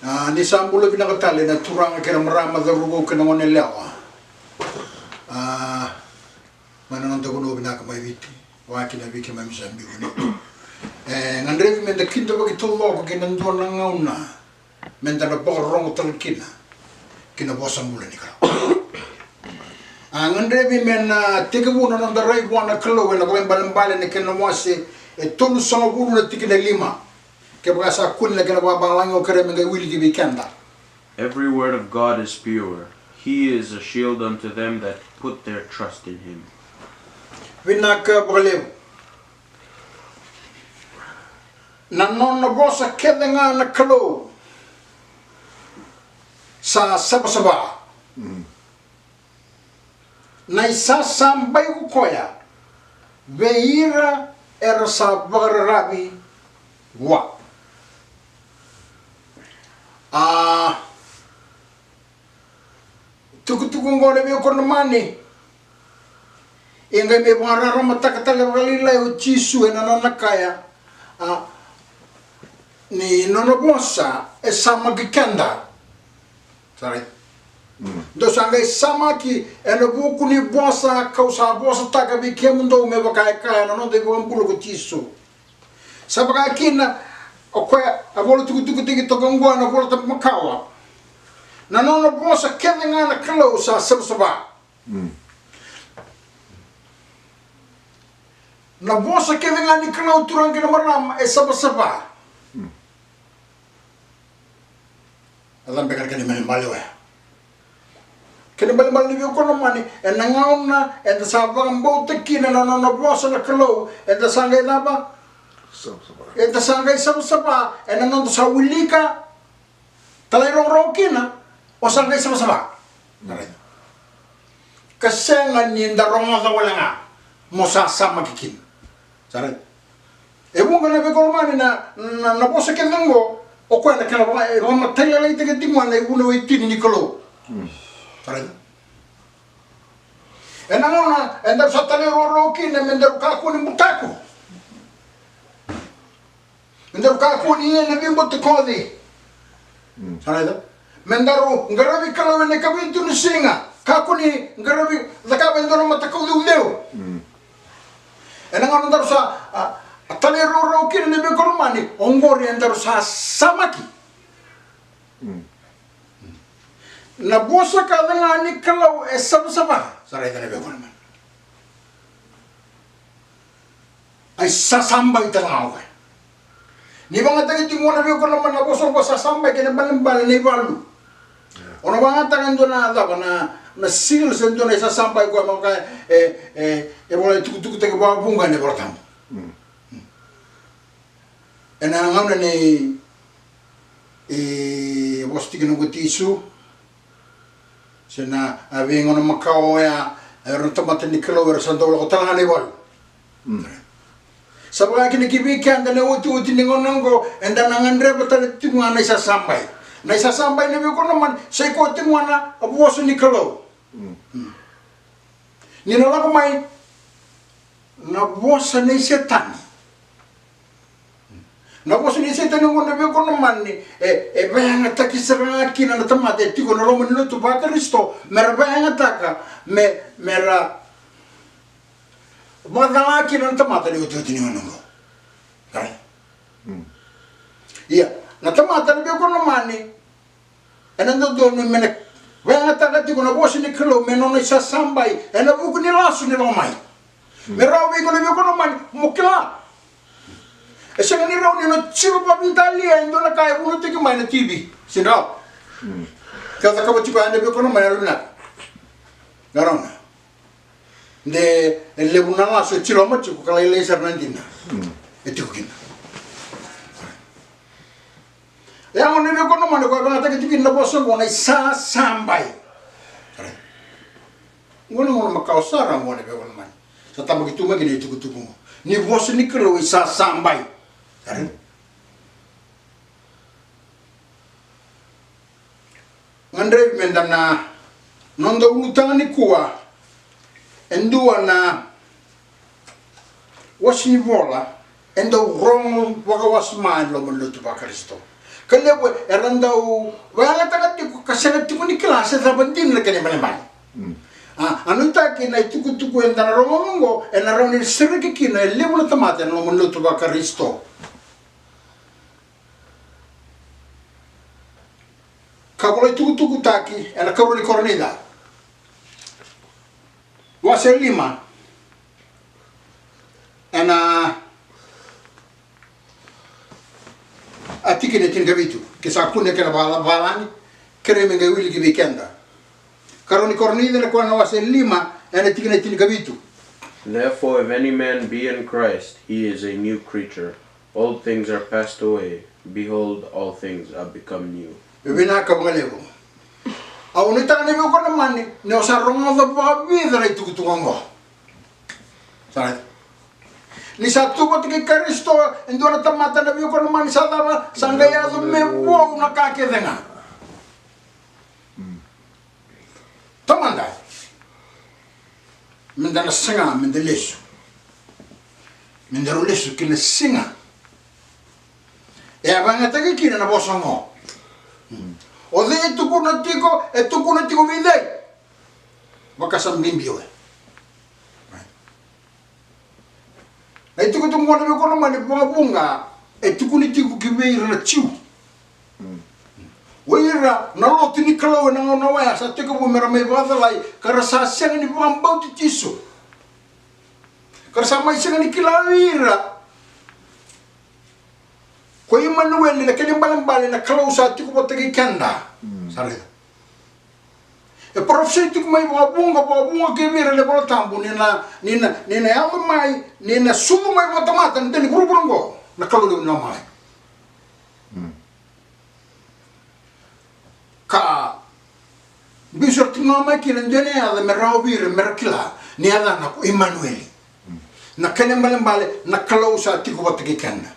Ni sambula pinakatali na turanga kina marama darugo kina ngone lewa. Mananong taguno binakamay viti. Waki na viki mamisambi unito. Ngandrevi menda kinta bagi tullo ko kinanduan ng ngauna. Menda na bakarong talakina. Kinabosan mula ni ka. Ngandrevi mena tigabuna ng daray buwan na kalaw na kawin balambala na kinamwasi tulu sa bulu na tikina lima. Kaya baka sa kun na kinababalang o kare mga wili kibikenda. Every word of God is pure. He is a shield unto them that put their trust in him. Vinaka balew. Nanon na bosa kedenga na kalo sa sabasaba. Na isasambay ko koya veira era sa bagarabi wa. Tukutukong gona mi ko namani. Ingay may pangarara matakatala kalila o chisu na nanakaya. Ni nonobosa sama gikenda. Sorry. Do sangay sama ki buku ni bosa kausa bosa taka bi kemundo me bakay kaya no de bulo ko chisu. Sabaka kina okwa abolo tukutuku tigi togongwa na bolo ta makawa. Na nonobosa kedenga na kalo sa sabsaba. Na bosa kedenga ni kalo turang kina maram sabsaba. Alam bekar kani mani malewa. Kani mali mali ko no mani nangauna sabang bote kina na bosa na kalo sangay laba. Sangay sabsaba non sa wilika. Talay rong kina o sangay sabsaba. Kasi nga ni ndarong nga wala nga mo sa magikin. Saray. Ewan ka na bekor mani na bosa kedengo. O kwa na kala ba mataya lai tege tingwan na ibu na itini ni kalo. Saray. Enangona endar satale roroki na mendar kaku ni mutako. Mendar kaku ni na bimbo te kodi. Saray da. Mendaru ngarabi kalo ne kabintu ni singa. Kaku ni ngarabi zakaben dono matako leo. Enangona ndar sa Tali roro kiri nebe kormani ongori andar sa samaki. Na bosa kadang ni kalau sabsaba sarai nebe kormani. Ay sasambay tanaw. Ni bang atang tingo nebe kormani na bosa ko sasambay kene balambal ni balu. Ono bang atang ndo na da na sil sento na sasambay ko mga wala tukutuku tege ba bunga ne bortam. Ngamna ni bosti kinu gutisu sena avingo na makao ya rotamata ni kilo sandola ko tanga ni bol sabga kini kibikan na uti ni ngonongo enda nangandre batal tingwa na isasambay na ko naman say ko tingwa na abuso ni kilo ni nala ko may na bosa ni setan. Na bosa ni setan ngo na ko naman ni bayang atakisara kina na tamate tiko na roman no to ba Kristo mer bayang ataka mera madala kina na tamate ni uti ni ngo kare iya na tamate ni ko naman ni enando do no menek bayang ataka tiko na bosa ni kilo menono isa sambay buku ni lasu ni romay merawi ko na ko naman mukla. Siya ni raw ni no chiba pa Italia indo na kaya uno tiki may na TV. Sino? Kaya ka ba chiba ande ko no may na. Garon. De lebuna la so chilo mo chiku kala ile sar nandina. Ito kin. Ya mo ni ko no man ko ba ta tiki na boso mo na sa sambay. Ngono makausara mo ni ko man. Sa tama gitu magini tuku-tuku mo. Ni boso ni kro isa sambay. Karen. Ngandre mendana nondo utang ni kuwa endua na wasi vola endo wrong waka was mind lo mo lutu ba Kristo Kalewe erandau wala tagati ko kasanati ko ni klase sa bandin na kanya malaman. Anu taki na tuku yang tanah romongo enarau ni sergi kina lebu na tamate no menutu ba Kristo. Kabulai tuku taki ena kabulai kornida. Wase 5 ena atiki ne tingavitu kisa kune kena balani kere menga wili ki weekenda karoni kornida na kwa wase 5 ena atiki ne tingavitu. Therefore, if any man be in Christ, he is a new creature. Old things are passed away. Behold, all things are become new. Bibina ka mgalego. Au ni tanga ni ko na mani ne osa rongo da ba vida rai tuku tukongo. Sabe? Ni sa tu bot ke Kristo endo na tamata na ko na mani sa dama sangaya do me wo na ka ke denga. Tamanda. Mendana singa mendelesu. Mendaro lesu kina singa. E abanga take kina na bosongo. O de tuku na tiko videi. Wakasam bimbio. Na tuku tu mwana me kono mani bunga tuku ni tiko kibeira na chiu. Waira na loti ni kalo na ngona wa sa tiko bu mera me bada lai kara sa senga ni bambau ti tiso. Kara sa mai senga ni kilawira. Ko Emmanuel na kene balambale na kalo sa tiko botagi kanda. Sare. E professor tiko mai bunga kebira le bolo tambu nina yama mai nina sumu mai botamata ndeni burungo na kalo le na mai. Ka bisor tinga mai kina ndene ada merawir merakila ni ada na Emmanuel. Na kene balambale na kalo sa tiko botagi kanda.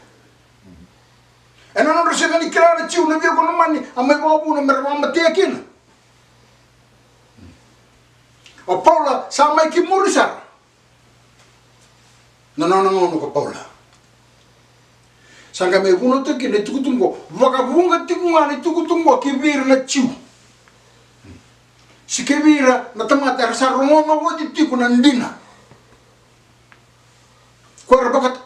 Ena non resega ni kira na chiu na vio kono mani amai babu na merwa matia kina. O Paula sa mai ki murisar. Na ngono ko Paula. Sanga me vuno te kine tukutungo vaka vunga tikunga ni tukutungo ki vir na chiu. Si ke vira na tamata rasa rongono wo ti tiku na ndina. Ko rabakat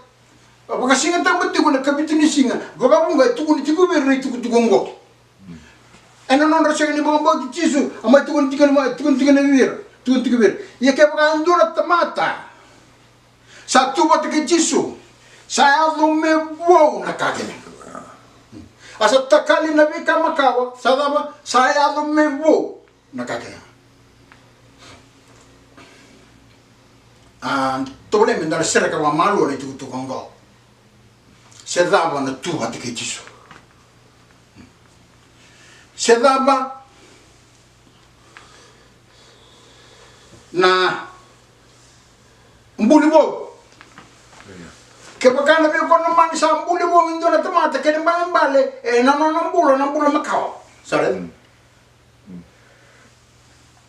Baka singa tambati ko na kabitini singa. Baka bunga tuku ni tiku beri tuku tukungo. Ena non rasega ni baka bauti tisu. Ama tuku ni tiku ni vir. Tuku vir. Ia ke baka andura tamata. Sa tuba tiki tisu. Sa ado me wow na kakene. Asa takali na vika makawa. Sa daba sa ado me wow na kakene. Tole me ndara sera ka wa malu na tuku tukungo. Se dava na tua te que disso. Se dava na mbulibo. Que bacana ver quando mani sa mbulibo indo na tomata que nem balambale e na mbulo macau. Sabe?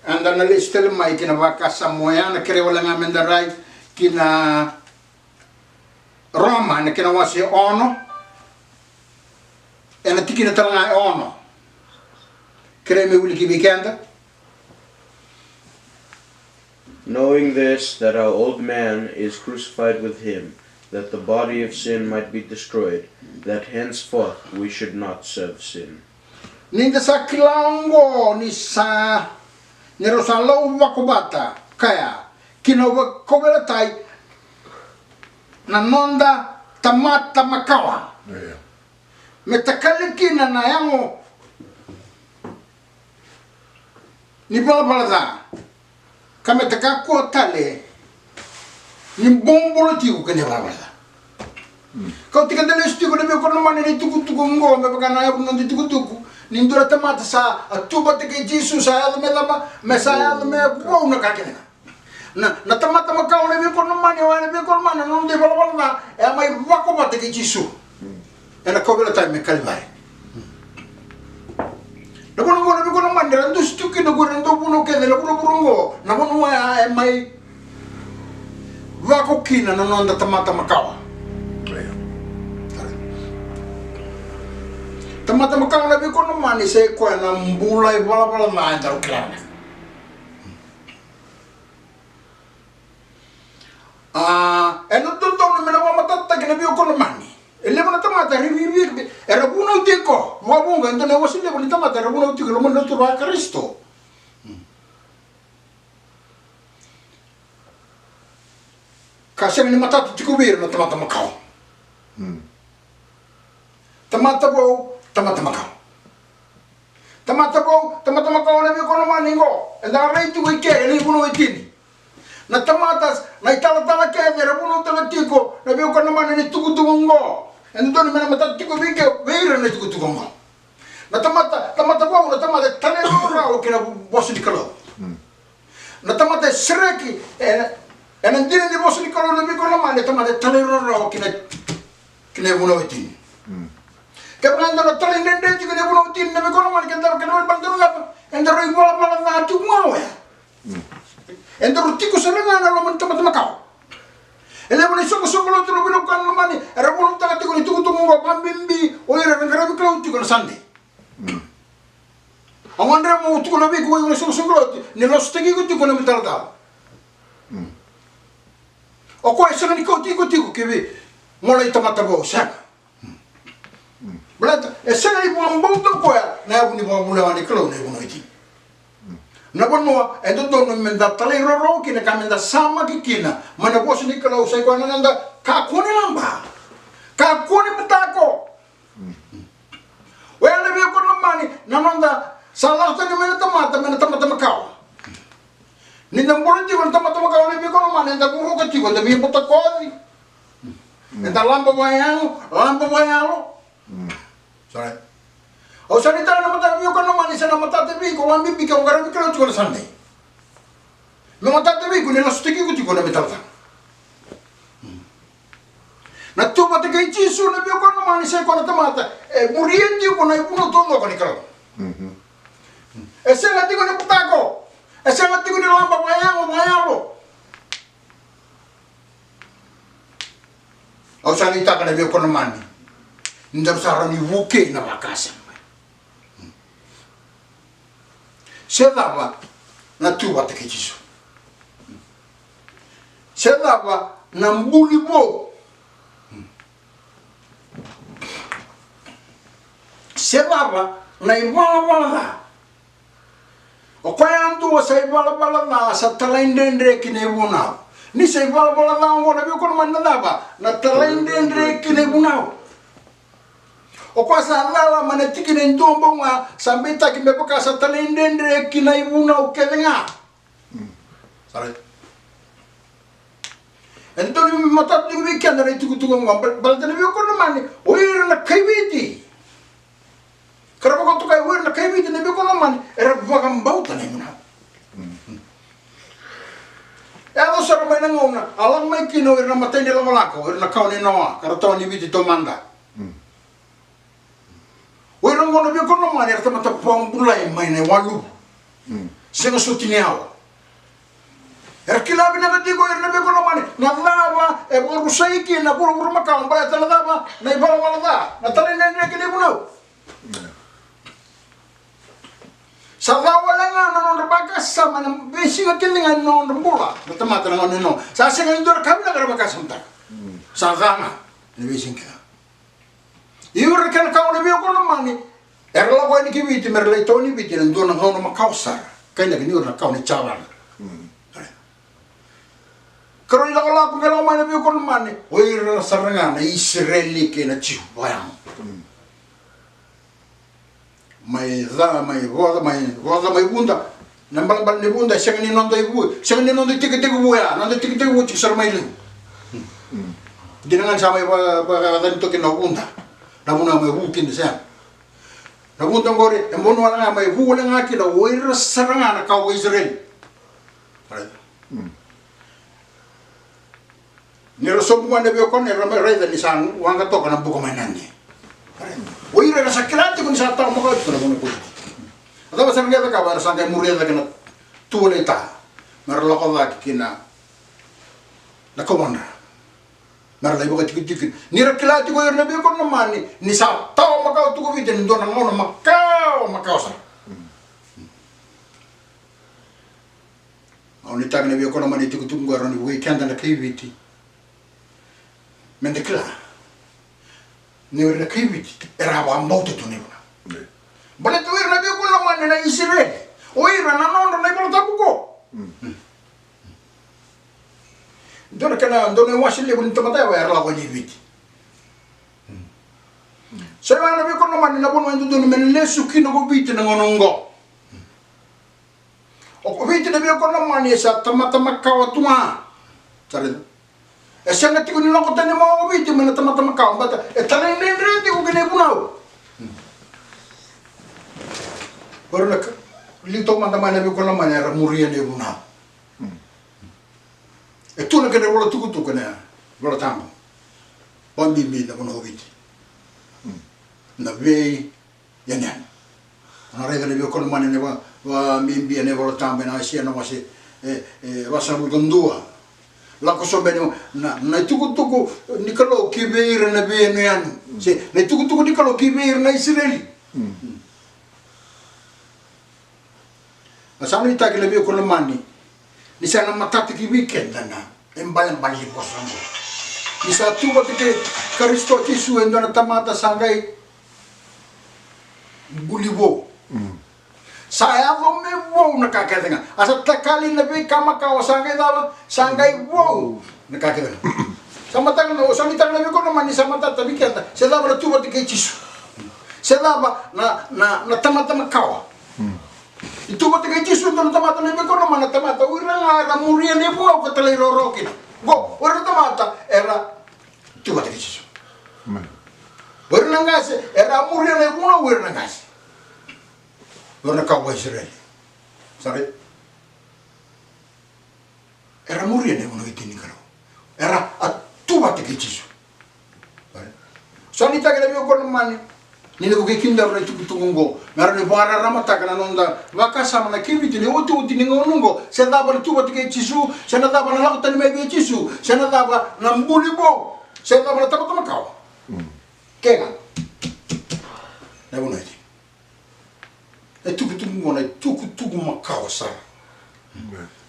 Anda na listel mai que na vaca samoyana creo la mendarai que na Roma na kena wasi ono e na tiki na talanga ono kreme wuli ki weekenda. Knowing this, that our old man is crucified with him, that the body of sin might be destroyed, that henceforth we should not serve sin. Ninda sa kilango ni sa nero sa lau wakubata kaya kinawa kobelatai na nonda tamata makawa. Metakalikina na yango ni balada. Kame takako tale ni bombo tiku kene balada. Kau tika dele stiku na ko no mani tuku ngo me baka na yabu ndi tuku ni ndura tamata sa tuba tike Jesus sa ya me lama me sa ya me bo na kakene. Na tamata makau na ko no mani wa na ko mani no de balada e mai wako ba tike Jesus. E na ko bela tai me kalvai. Na bono ko no mani randu stuki no ko randu bono ke de la burungo na bono wa e mai wako kina na no tamata makau. Tama-tama kang labi ko naman, isa ko na mbulay wala na ang daruklan. Ano doon naman ako matatag na biyo ko naman. Ele mo na tamata, ribibig, era bunaw di ko. Wabunga, ito na wasin mo ni tamata, era bunaw di ko, naman na tuwa Kristo. Kasi ni matata di ko biro na tamata makaw. Tamata po, tamata makaw. Tamata po, tamata makaw na biyo ko naman ningo. And ang rin di ko ikere, hindi bunaw itini. Na tamatas, na itala-tala kaya, rabuno talatiko, na biyo ka naman na tukutungon ko. And doon naman matatiko bigay, mayroon na tukutungon ko. Na tamata po, na tamata, tanero raw, kinaboso di kalaw. Na tamata, sireki, and hindi na di boso di kalaw, na biyo ka naman, na tamata, tanero raw, kinabunaw itin. Kaya pala na talindende, kinabunaw itin, na biyo ka naman, kinabunaw itin, and the ring wala malang na tumaw eh. And the rutiko sa nga na naman tamata-makaw. Ele mo na isong-isong tulo binukan naman eh. Era mo nung tagatiko ni tukutungo ko, pambimbi, o ira, nagarabi ko tiko na sandi. Ang andra mo, tiko na biko, yung isong-isong nilostegi ko tiko na mitalata. O ko, isa na niko, tiko, kibi, mulay tamata-baw, sana. Belata, isa na ipo ang bawtang ko ya, na ako ni mga mulawan ni Kalaw, na ipo na iti. Napan mo, ito doon menda talay roro kina kami da sama kikina manapos ni Kalaw sa ikaw nanda kakuni lang ba? Kakuni matako. Well, nabi ko naman nananda salah ta ni tamata makaw. Ni nambulan di ko tamata makaw nabi ko naman nanda buho ka tigo da mi butakon. Nanda lamba bayalo. Sorry. O salita na matabi ko naman, isa na matatabi ko, ang bibi ka, ang garami ka lang ko na sanay. Nung matatabi ko, nilastigi ko na bitalta. Natupati kay Jisu, nabi ko naman, isa ko na tamata, muriyan di ko na ipuno tono ko ni Kalaw. Esa lati ko ni putako, esa lati ko ni lamba bayalo. O salita ka nabi ko naman, hindi sa ni wuke na makasang. Siya dava na tuwa te Jisu. Siya dava na mbuli mo. Siya dava na ibala-bala. O kaya ang tuwa sa ibala-bala na sa talaindendre kinebunaw. Ni sa ibala-bala na ang wala ko naman na dava na talaindendre kinebunaw. O kwa sa lala manatiki na indombo nga sambita kimepaka sa talindendre kinaibuna ukelenga. Sorry. Ento ni matat ni weekend na itukutuko nga balda na ko naman oira na kaibiti. Karabo ko to kay oira na kaibiti na ko naman era bagambauta na muna. Elo sa ramay na ngona alang may kino oira na matay nila malako oira na kauni noa karato ni biti tomanda. Oirang mo na biyo ko naman, erta matapang bulay, may na walu. Siya nga sutiniaw. Erkilabi na gati ko, erna biyo ko naman, nalaba, rusayki, na puro makaw, baya taladaba, na ibala-walada, na talay na kinibunaw. Sa wala nga, nanon rabakas sa manang besi nga kilingan nanon rambula, natamata na nga sa siya nga indor kami na karabakas ang tak. Sa nga, nabesing ka. Iur kan kau na biyo ko naman ni erla ko ni kibiti merla ito ni biti nando nang hao na makausar kay na gini na kau ni chawan. Karon ila kala ko galaw man na biyo ko naman ni oy saranga na Israeli ke na chibayang. May bunda nambal ni bunda siya ni nondo ibu siya ni nondo tiket buya nondo tiket bu chisar may lu. Dinangan sa may ba to kinobunda. Namuna may hukin siya. Nabuntang gore, ang buno nga may hula nga kila, oira saranga na kawo Israel. Nirosob mo na biyo ko, niramay reda ni sang, wang kato ka ng bukamay nani. Oira na sa kilati ko ni sa tao mo ka, ito na muna po. At ako sa nga ka, para sa nga muriya na ka na tulita. Marala ko lagi kina, nakumana. Mara lai baka tiku ni rakila tiku irna bi ko na mani ni sa tao makau tuku vite ni dona ngona makau sa Oni tag na bi ko na mani tiku tuku ngora ni we kanda na kiviti mende kila ni irna kiviti era wa mbote tu ni bana bale tu irna bi ko na mani na Israel o irna na nondo na ibola tabuko Dona kana dona wasile bun tamata wa erla ko ni viti Saya na bi ko na mani na bono ndo dona men lesu kino go viti na ngonongo O ko viti na bi ko na mani sa tamata makawa tuma tare E sanga tiko ni lako tane mo viti men tamata makawa bata e tane ne reti ko gene bunau Baru nak lito manda mani bi ko na mani ra muria ne bunau E tu na kene wola tuku kene wola tambo. Pambi mi na bono viti. Na vei yanyan. Na rega ne ko mane ne wa mimbi ne wola tambo na sia na wase wasa mugundua. La ko so bene na tuku ni kalo ki veira na ve no yan. Se na tuku ni kalo ki veira na Israeli. Asani ta ke le ko mani Ni sana matati ki weekend na embalan bali ko sambo. Ni sa tuwa te Kristo Yesu endo na tamata sangai bulibo. Saya lo me wo na kakatenga. Asa takali na be kama ka sangai dala sangai wo na kakatenga. Samata no samita na be ko na mani samata ta weekend. Se dava tuwa te Yesu. Se dava na tamata makawa. Itu bata kay Yesu ito na tamata na ko naman na tamata ura nga muria ne po ako talay rorokin go ura tamata era itu bata kay Yesu ura na nga si era muria ne po na ura na nga si ura na kawa Israel sabi era muria ne po na itini karo era at tu bata kay Yesu so nita kaya ko naman Nina ko kikindar na tukutungo. Meron ni buara ramata kana nonda. Waka sama na kibiti ni uti ni ngonungo. Sa daba na tuwa tika Yesu. Sa daba na lakutan ni may Yesu. Sa daba na mbulibo. Sa daba na tapat makaw. Kaya nga. Nabuno iti. Na tukutungo na tukutungo makaw sa.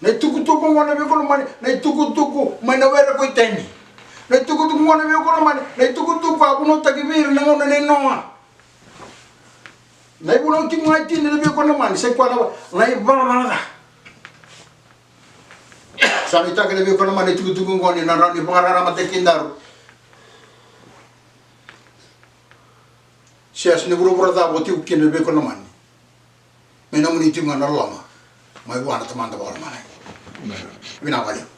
Na tukutungo na biko naman. Na tukutungo manawera ko iteni. Na tukutungo na biko naman. Na tukutungo ako no tagibir na ngona ni Noah. Na ibu nang tinggal itu ni lebih konoman, saya kuala na ibu mana? Sampai tak lebih konoman itu tunggu ni narani pengarah mata kindar. Saya sini buru-buru tak buat ukin lebih konoman. Menamun itu mana lama, mai buat teman-teman mana? Bina balik.